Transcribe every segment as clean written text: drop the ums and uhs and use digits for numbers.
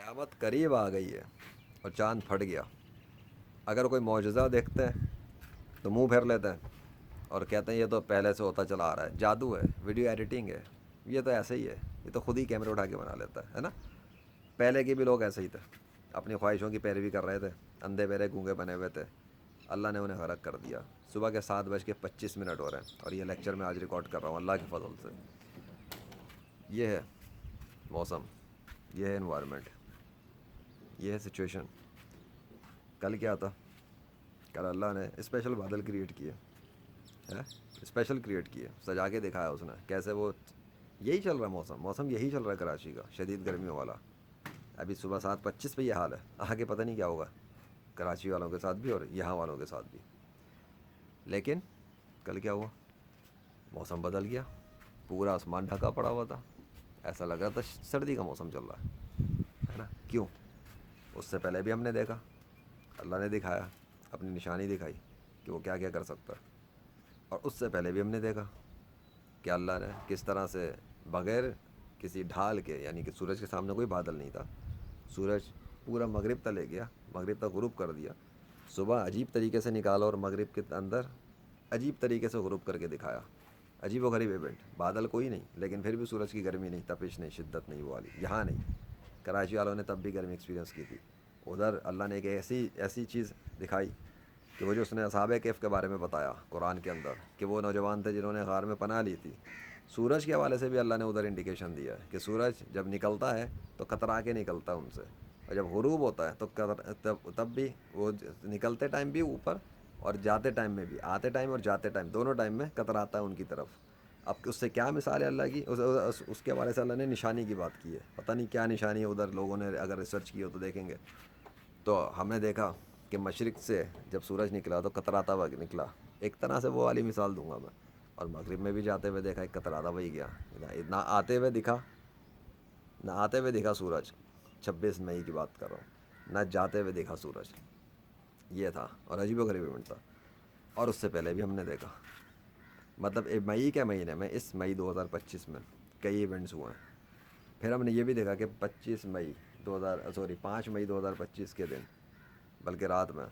قیامت قریب آ گئی ہے اور چاند پھٹ گیا. اگر کوئی معجزہ دیکھتے ہیں تو منہ پھیر لیتے ہیں اور کہتے ہیں یہ تو پہلے سے ہوتا چلا آ رہا ہے, جادو ہے, ویڈیو ایڈیٹنگ ہے, یہ تو ایسے ہی ہے, یہ تو خود ہی کیمرے اٹھا کے بنا لیتا ہے نا. پہلے کے بھی لوگ ایسے ہی تھے, اپنی خواہشوں کی پیروی کر رہے تھے, اندھے بہرے گونگے بنے ہوئے تھے. اللہ نے انہیں غرق کر دیا. صبح کے 7:25 ہو رہے ہیں اور یہ لیکچر میں آج ریکارڈ کر رہا ہوں اللہ کے فضل سے. یہ ہے موسم, یہ ہے انوائرمنٹ, یہ ہے سچویشن. کل کیا تھا؟ کل اللہ نے اسپیشل بادل کریٹ کیے ہے, اسپیشل کریٹ کیے, سجا کے دکھایا اس نے کیسے وہ. یہی چل رہا ہے موسم یہی چل رہا ہے کراچی کا, شدید گرمیوں والا. ابھی صبح 7:25 پہ یہ حال ہے, آگے پتہ نہیں کیا ہوگا کراچی والوں کے ساتھ بھی اور یہاں والوں کے ساتھ بھی. لیکن کل کیا ہوا؟ موسم بدل گیا, پورا آسمان ڈھکا پڑا ہوا تھا, ایسا لگ رہا تھا سردی کا موسم چل رہا ہے نا. کیوں؟ اس سے پہلے بھی ہم نے دیکھا, اللہ نے دکھایا, اپنی نشانی دکھائی کہ وہ کیا کیا کر سکتا ہے. اور اس سے پہلے بھی ہم نے دیکھا کہ اللہ نے کس طرح سے بغیر کسی ڈھال کے, یعنی کہ سورج کے سامنے کوئی بادل نہیں تھا, سورج پورا مغرب تک لے گیا, مغرب تک غروب کر دیا. صبح عجیب طریقے سے نکالا اور مغرب کے اندر عجیب طریقے سے غروب کر کے دکھایا. عجیب و غریب ایونٹ. بادل کوئی نہیں لیکن پھر بھی سورج کی گرمی نہیں, تپش نہیں, شدت نہیں وہ والی. یہاں نہیں, کراچی والوں نے تب بھی گرمی ایکسپیرینس کی تھی. ادھر اللہ نے ایک ایسی چیز دکھائی کہ وہ جو اس نے اصحاب کہف کے بارے میں بتایا قرآن کے اندر, کہ وہ نوجوان تھے جنہوں نے غار میں پناہ لی تھی. سورج کے حوالے سے بھی اللہ نے ادھر انڈیکیشن دیا ہے کہ سورج جب نکلتا ہے تو کترا کے نکلتا ہے ان سے, اور جب غروب ہوتا ہے تو تب بھی وہ نکلتے ٹائم بھی اوپر اور جاتے ٹائم میں بھی, آتے ٹائم اور جاتے ٹائم دونوں ٹائم میں کتراتا ہے ان کی طرف. اب اس سے کیا مثال ہے اللہ کی, اس کے حوالے سے اللہ نے نشانی کی بات کی ہے. پتہ نہیں کیا نشانی ہے ادھر, لوگوں نے اگر ریسرچ کی ہو تو دیکھیں گے. تو ہم نے دیکھا کہ مشرق سے جب سورج نکلا تو کتراتا ہوا نکلا, ایک طرح سے وہ والی مثال دوں گا میں. اور مغرب میں بھی جاتے ہوئے دیکھا, ایک کتراتا وہی گیا, نہ آتے ہوئے دکھا, نہ آتے ہوئے دکھا سورج. 26 مئی کی بات کر رہا ہوں, نہ جاتے ہوئے دیکھا سورج. یہ تھا اور عجیب و غریب ایونٹ تھا. اور اس سے پہلے بھی ہم نے دیکھا, مطلب مئی کے مہینے میں, اس مئی 2025 میں کئی ایونٹس ہوئے ہیں. پھر ہم نے یہ بھی دیکھا کہ 5 مئی 2025 کے دن, بلکہ رات میں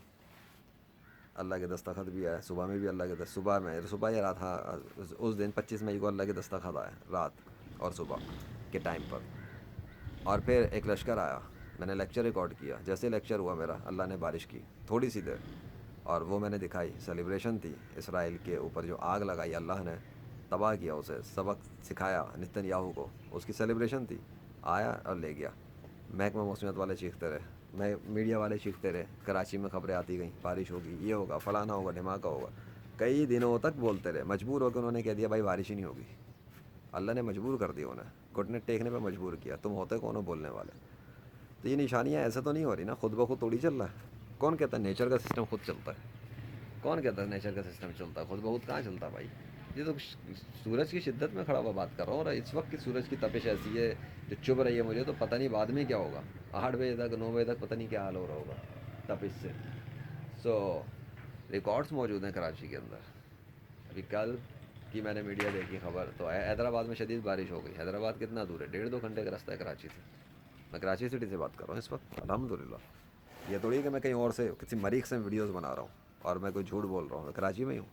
اللہ کے دستخط بھی آئے. صبح میں بھی اللہ کے صبح یا رات, ہاں اس دن 25 مئی کو اللہ کے دستخط آئے رات اور صبح کے ٹائم پر. اور پھر ایک لشکر آیا, میں نے لیکچر ریکارڈ کیا. جیسے لیکچر ہوا میرا, اللہ نے بارش کی تھوڑی سی دیر, اور وہ میں نے دکھائی. سیلیبریشن تھی اسرائیل کے اوپر جو آگ لگائی اللہ نے, تباہ کیا اسے, سبق سکھایا نتن یاہو کو, اس کی سیلیبریشن تھی. آیا اور لے گیا. محکمہ موسمیات والے چیختے رہے, میڈیا والے چیختے رہے, کراچی میں خبریں آتی گئیں بارش ہوگی, یہ ہوگا, فلانا ہوگا, دھماکہ ہوگا. کئی دنوں تک بولتے رہے, مجبور ہو کے انہوں نے کہہ دیا بھائی بارش ہی نہیں ہوگی. اللہ نے مجبور کر دیا انہیں, گھٹنے ٹیکنے پہ مجبور کیا. تم ہوتے کون ہو بولنے والے؟ تو یہ نشانیاں ایسے تو نہیں ہو رہی نا, خود بخود توڑی چل رہا ہے. کون کہتا ہے نیچر کا سسٹم خود چلتا ہے؟ کون کہتا ہے نیچر کا سسٹم چلتا ہے؟ خود بخود کہاں چلتا بھائی. یہ تو سورج کی شدت میں کھڑا ہوا بات کر رہا ہوں, اور اس وقت کی سورج کی تپش ایسی ہے جو چبھ رہی ہے مجھے تو پتہ نہیں بعد میں کیا ہوگا. 8 بجے تک 9 بجے تک پتہ نہیں کیا حال ہو رہا ہوگا تپش سے. ریکارڈس موجود ہیں کراچی کے اندر. ابھی کل کی میں نے میڈیا دیکھی خبر, تو حیدرآباد میں شدید بارش ہو گئی. حیدرآباد کتنا دور ہے؟ 1.5-2 گھنٹے کا رستہ ہے کراچی سے. میں کراچی سٹی سے بات کر رہا ہوں اس وقت الحمدللہ. یہ تھوڑی کہ میں کہیں اور سے کسی مریخ سے ویڈیوز بنا رہا ہوں اور میں کوئی جھوٹ بول رہا ہوں. میں کراچی میں ہی ہوں,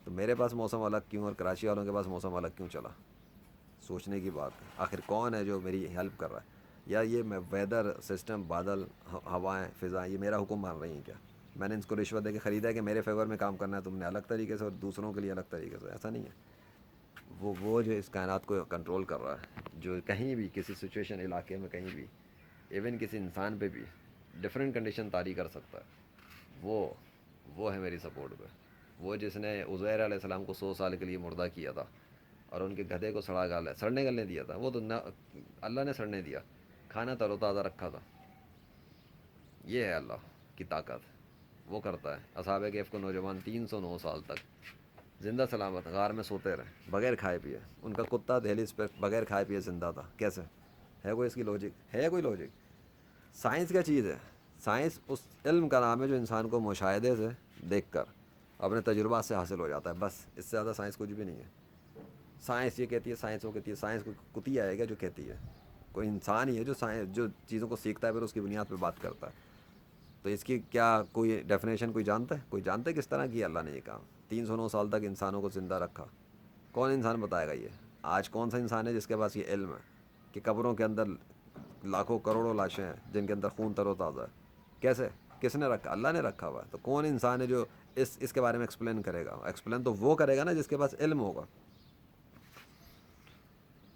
تو میرے پاس موسم الگ کیوں اور کراچی والوں کے پاس موسم الگ کیوں چلا؟ سوچنے کی بات ہے. آخر کون ہے جو میری ہیلپ کر رہا ہے؟ یا یہ میں ویدر سسٹم, بادل, ہوائیں, فضائیں, یہ میرا حکم مان رہی ہیں کیا؟ میں نے ان کو رشوت دے کے خریدا ہے کہ میرے فیور میں کام کرنا ہے تم نے الگ طریقے سے اور دوسروں کے لیے الگ طریقے سے؟ ایسا نہیں ہے. وہ جو اس کائنات کو کنٹرول کر رہا ہے, جو کہیں بھی کسی سچویشن علاقے میں کہیں بھی, ایون کسی انسان پہ بھی ڈفرینٹ کنڈیشن طاری کر سکتا ہے, وہ ہے میری سپورٹ پہ. وہ جس نے عزیر علیہ السلام کو 100 سال کے لیے مردہ کیا تھا اور ان کے گدھے کو سڑنے گلنے دیا تھا, وہ تو اللہ نے سڑنے دیا, کھانا تر و تازہ رکھا تھا. یہ ہے اللہ کی طاقت, وہ کرتا ہے. اصحاب کہف کو نوجوان 309 سال تک زندہ سلامت غار میں سوتے رہے بغیر کھائے پیے. ان کا کتا دہلیز پہ بغیر کھائے پیے زندہ تھا. کیسے ہے؟ کوئی اس کی لاجک ہے؟ کوئی لاجک؟ سائنس کیا چیز ہے؟ سائنس اس علم کا نام ہے جو انسان کو مشاہدے سے دیکھ کر اپنے تجربات سے حاصل ہو جاتا ہے, بس. اس سے زیادہ سائنس کچھ بھی نہیں ہے. سائنس یہ کہتی ہے, سائنس وہ کہتی ہے. سائنس کو کتی آئے گا جو کہتی ہے, کوئی انسان ہی ہے جو چیزوں کو سیکھتا ہے پھر اس کی بنیاد پہ بات کرتا ہے. تو اس کی کیا کوئی ڈیفینیشن کوئی جانتا ہے کس طرح کی اللہ نے یہ کام 309 سال تک انسانوں کو زندہ رکھا؟ کون انسان بتائے گا یہ؟ آج کون سا انسان ہے جس کے پاس یہ علم ہے کہ قبروں کے اندر لاکھوں کروڑوں لاشیں ہیں جن کے اندر خون تر و تازہ ہے؟ کیسے؟ کس نے رکھا؟ اللہ نے رکھا ہوا ہے. تو کون انسان ہے جو اس کے بارے میں ایکسپلین کرے گا؟ ایکسپلین تو وہ کرے گا نا جس کے پاس علم ہوگا,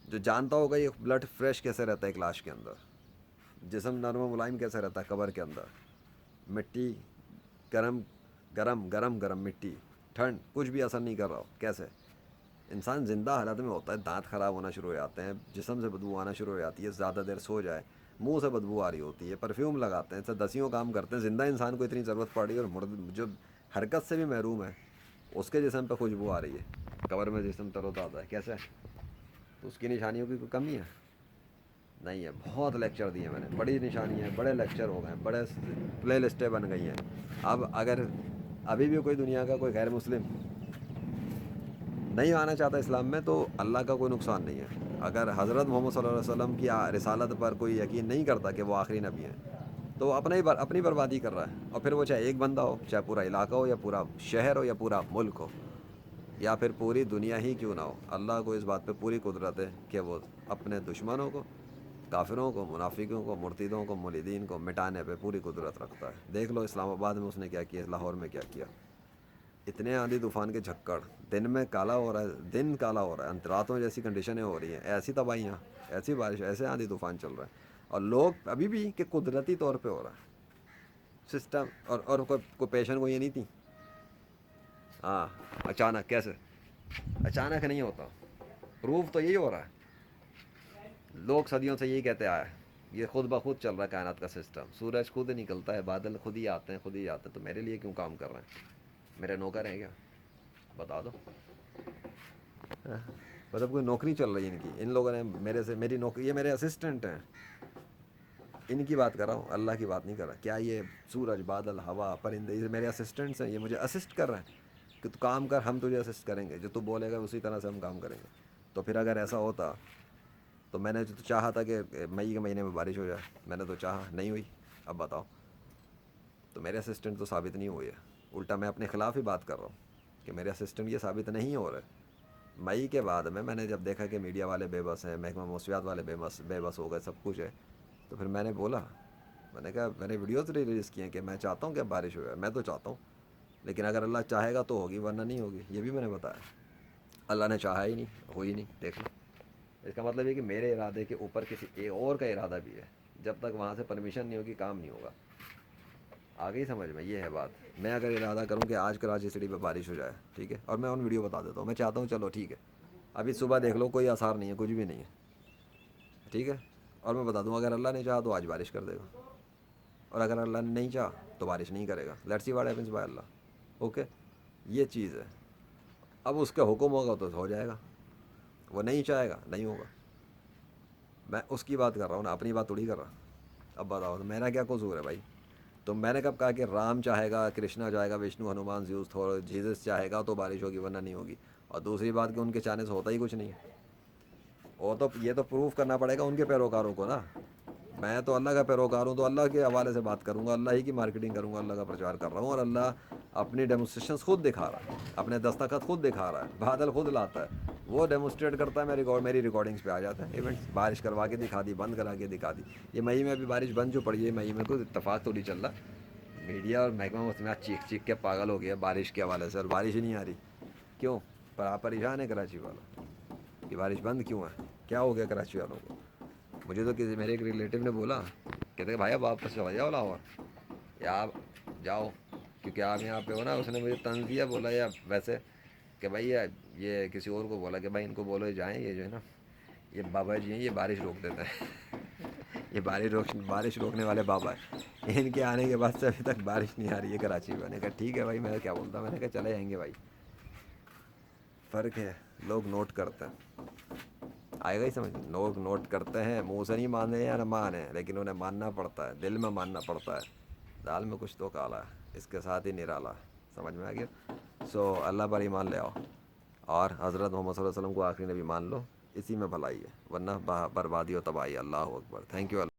جو جانتا ہوگا یہ بلڈ فریش کیسے رہتا ہے ایک لاش کے اندر, جسم نرم و ملائم کیسے رہتا ہے قبر کے اندر, مٹی گرم گرم گرم گرم مٹی ٹھنڈ کچھ بھی اثر نہیں کر رہا ہو, کیسے؟ انسان زندہ حالت میں ہوتا ہے, دانت خراب ہونا شروع ہو جاتے ہیں, جسم سے بدبو آنا شروع ہو جاتی ہے, زیادہ دیر سو جائے منہ سے بدبو آ رہی ہوتی ہے, پرفیوم لگاتے ہیں, دسیوں کام کرتے ہیں, زندہ انسان کو اتنی ضرورت پڑ رہی ہے, اور جو حرکت سے بھی محروم ہے اس کے جسم پہ خوشبو آ رہی ہے, قبر میں جسم تر و تازہ ہے, کیسے؟ تو اس کی نشانیوں کی کوئی کمی ہے؟ نہیں ہے. بہت لیکچر دیے میں نے, بڑی نشانیاں ہیں, بڑے لیکچر ہو گئے ہیں, بڑے پلے لسٹیں بن گئی ہیں. اب اگر ابھی بھی کوئی دنیا کا کوئی غیر مسلم نہیں آنا چاہتا اسلام میں تو اللہ کا کوئی نقصان نہیں ہے. اگر حضرت محمد صلی اللہ علیہ وسلم کی رسالت پر کوئی یقین نہیں کرتا کہ وہ آخری نبی ہیں تو وہ اپنی بربادی کر رہا ہے. اور پھر وہ چاہے ایک بندہ ہو, چاہے پورا علاقہ ہو, یا پورا شہر ہو, یا پورا ملک ہو, یا پھر پوری دنیا ہی کیوں نہ ہو, اللہ کو اس بات پہ پوری قدرت ہے کہ وہ اپنے دشمنوں کو, کافروں کو, منافقوں کو, مرتدوں کو, ملحدین کو مٹانے پہ پوری قدرت رکھتا ہے. دیکھ لو اسلام آباد میں اس نے کیا کیا, لاہور میں کیا کیا. اتنے آندھی طوفان کے جھکڑ, دن میں کالا ہو رہا ہے, دن کالا ہو رہا ہے, راتوں میں جیسی کنڈیشنیں ہو رہی ہیں, ایسی تباہیاں, ایسی بارش, ایسے آندھی طوفان چل رہا ہے, اور لوگ ابھی بھی کہ قدرتی طور پہ ہو رہا ہے سسٹم. اور کوئی پیشن کو یہ نہیں تھی, ہاں اچانک کیسے؟ اچانک نہیں ہوتا, پروف تو یہی ہو رہا ہے. لوگ صدیوں سے یہی کہتے آئے, یہ خود بخود چل رہا ہے کائنات کا سسٹم, سورج خود نکلتا ہے, بادل خود ہی آتے ہیں, خود ہی آتے ہیں, تو میرے لیے کیوں کام کر رہے ہیں؟ میرے نوکر ہیں کیا؟ بتا دو. مطلب کوئی نوکری چل رہی ہے ان کی, ان لوگوں نے میری نوکری, یہ میرے اسسٹنٹ ہیں, ان کی بات کر رہا ہوں, اللہ کی بات نہیں کر رہا. کیا یہ سورج, بادل, ہوا, پرندے یہ میرے اسسٹنٹس ہیں, یہ مجھے اسسٹ کر رہے ہیں کہ تو کام کر, ہم تجھے اسسٹ کریں گے, جو تو بولے گا اسی طرح سے ہم کام کریں گے. تو پھر اگر ایسا ہوتا تو میں نے تو چاہا تھا کہ مئی کے مہینے میں بارش ہو جائے, میں نے تو چاہا, نہیں ہوئی. اب بتاؤ, تو میرے اسسٹنٹ تو ثابت نہیں ہوئے, الٹا میں اپنے خلاف ہی بات کر رہا ہوں کہ میرے اسسٹنٹ یہ ثابت نہیں ہو رہے. مئی کے بعد میں نے جب دیکھا کہ میڈیا والے بے بس ہیں, محکمہ موسمیات والے بے بس ہو گئے, سب کچھ ہے, تو پھر میں نے بولا, میں نے کہا, میں نے ویڈیوز ریلیز کیے ہیں کہ میں چاہتا ہوں کہ بارش ہو جائے, میں تو چاہتا ہوں, لیکن اگر اللہ چاہے گا تو ہوگی, ورنہ نہیں ہوگی. یہ بھی میں نے بتایا. اللہ نے چاہا ہی نہیں, ہوئی نہیں, دیکھ لو. اس کا مطلب یہ کہ میرے ارادے کے اوپر کسی اور کا ارادہ بھی ہے, جب تک وہاں سے پرمیشن نہیں ہوگی کام نہیں ہوگا. آگے سمجھ میں, یہ ہے بات. میں اگر ارادہ کروں کہ آج کراچی سٹی پہ بارش ہو جائے, ٹھیک ہے, اور میں ان ویڈیو بتا دیتا ہوں, میں چاہتا ہوں, چلو ٹھیک ہے, ابھی صبح دیکھ لو, کوئی آثار نہیں ہے, کچھ بھی نہیں ہے, ٹھیک ہے, اور میں بتا دوں اگر اللہ نے چاہا تو آج بارش کر دے گا, اور اگر اللہ نے نہیں چاہا تو بارش نہیں کرے گا. Let's see what happens by اللہ. اوکے, یہ چیز ہے. اب اس کا حکم ہوگا تو ہو جائے گا, وہ نہیں چاہے گا نہیں ہوگا. میں اس کی بات کر رہا ہوں نا, اپنی بات تھوڑی کر رہا. اب بتاؤ تو میرا کیا قصور ہے بھائی؟ تو میں نے کب کہا کہ رام چاہے گا, کرشنا چاہے گا, وشنو, ہنومان, زیوس, تھور, جیزس چاہے گا تو بارش ہوگی, ورنہ نہیں ہوگی. اور دوسری بات کہ ان کے چاہنے سے ہوتا ہی کچھ نہیں ہے. وہ تو یہ تو پروف کرنا پڑے گا ان کے پیروکاروں کو نا. میں تو اللہ کا پیروکار ہوں, تو اللہ کے حوالے سے بات کروں گا, اللہ ہی کی مارکیٹنگ کروں گا, اللہ کا پرچار کر رہا ہوں, اور اللہ اپنی ڈیمونسٹریشنز خود دکھا رہا ہے, اپنے دستخط خود دکھا رہا ہے, بادل خود لاتا ہے, وہ ڈیمونسٹریٹ کرتا ہے, میری ریکارڈنگس پہ آ جاتا ہے ایونٹس. بارش کروا کے دکھا دی, بند کرا کے دکھا دی. یہ مئی میں ابھی بارش بند جو پڑی ہے مئی میں, کوئی اتفاق تو نہیں چل رہا. میڈیا اور محکمہ موسمیات چیخ چیخ کے پاگل ہو گیا بارش کے حوالے سے, اور بارش ہی نہیں آ رہی. کیوں؟ پریشان ہے کراچی والا کہ بارش بند کیوں ہے, کیا ہو گیا کراچی والوں کو. مجھے تو کسی میرے ایک ریلیٹیو نے بولا, کہتے کہ بھائی اب واپس چلا جاؤ لاہور, یا آپ جاؤ کیونکہ آپ یہاں پہ ہو نا. اس نے مجھے طنز دیا, بولا یا ویسے کہ بھائی یہ کسی اور کو بولا کہ بھائی ان کو بولو یہ جائیں, یہ جو ہے نا یہ بابا جی ہیں, یہ بارش روک دیتے ہیں. یہ بارش روکنے والے بابا ہیں, ان کے آنے کے بعد سے ابھی تک بارش نہیں آ رہی ہے کراچی میں. نے کہا ٹھیک ہے بھائی, میں کیا بولتا, میں نے کہا چلے جائیں گے بھائی. فرق ہے, لوگ نوٹ کرتے ہیں, آئے گا ہی سمجھ. لوگ نوٹ کرتے ہیں, منہ سے نہیں مانے یا نہ مانے, لیکن انہیں ماننا پڑتا ہے, دل میں ماننا پڑتا ہے. دال میں کچھ تو کالا ہے, اس کے ساتھ ہی نرالا. سمجھ میں آ گیا؟ سو اللہ پر ایمان لے آؤ, اور حضرت محمد صلی اللہ علیہ وسلم کو آخری نبی مان لو, اسی میں بھلائی ہے، ورنہ بربادی و تباہی۔ اللہ اکبر، تھینک یو۔